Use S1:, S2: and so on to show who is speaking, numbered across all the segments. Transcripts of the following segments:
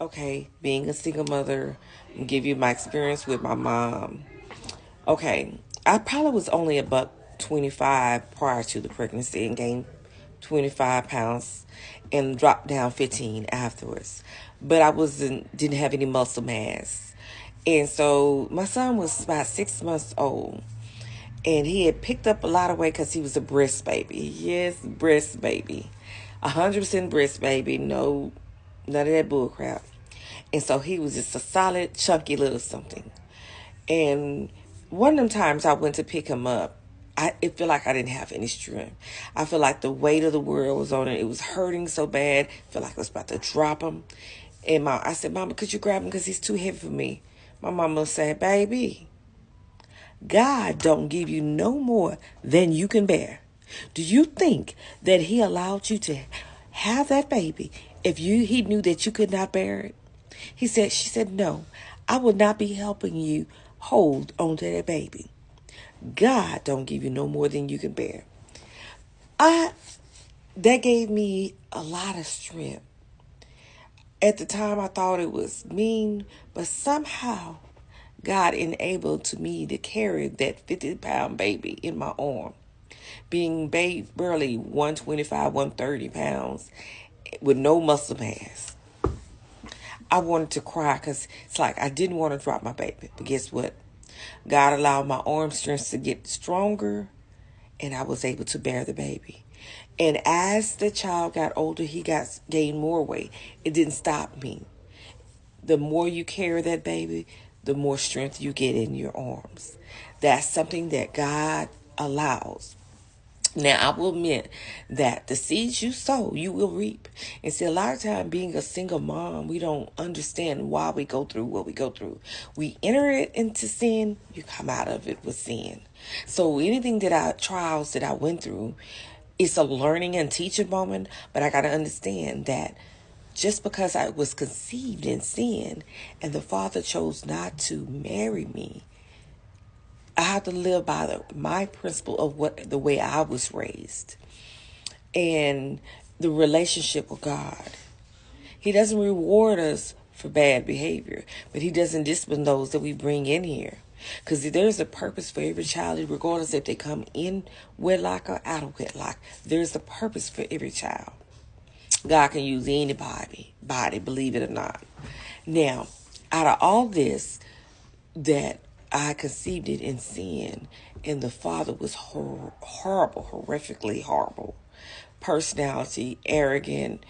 S1: Okay, being a single mother, give you my experience with my mom. Okay, I probably was only about 25 prior to the pregnancy and gained 25 pounds and dropped down 15 afterwards. But I didn't have any muscle mass. And so my son was about 6 months old. And he had picked up a lot of weight because he was a breast baby. Yes, breast baby. 100% breast baby. No, none of that bull crap. And so he was just a solid, chunky little something. And one of them times I went to pick him up, it felt like I didn't have any strength. I feel like the weight of the world was on it. It was hurting so bad. I felt like I was about to drop him. And I said, Mama, could you grab him because he's too heavy for me? My mama said, baby, God don't give you no more than you can bear. Do you think that he allowed you to have that baby if he knew that you could not bear it? She said, no, I would not be helping you hold onto that baby. God don't give you no more than you can bear. That gave me a lot of strength. At the time I thought it was mean, but somehow God enabled to me to carry that 50-pound baby in my arm. Being barely 125, 130 pounds with no muscle mass. I wanted to cry because it's like I didn't want to drop my baby. But guess what? God allowed my arm strength to get stronger and I was able to bear the baby. And as the child got older, he gained more weight. It didn't stop me. The more you carry that baby, the more strength you get in your arms. That's something that God allows. Now, I will admit that the seeds you sow, you will reap. And see, a lot of time being a single mom, we don't understand why we go through what we go through. We enter it into sin, you come out of it with sin. So anything trials that I went through, it's a learning and teaching moment, but I got to understand that just because I was conceived in sin and the Father chose not to marry me, I have to live by my principle of the way I was raised and the relationship with God. He doesn't reward us for bad behavior, but he doesn't discipline those that we bring in here. Because there's a purpose for every child, regardless if they come in wedlock or out of wedlock. There's a purpose for every child. God can use anybody, believe it or not. Now, out of all this, that I conceived it in sin, and the father was horrible, horrifically horrible. Personality, arrogant,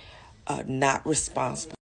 S1: not responsible.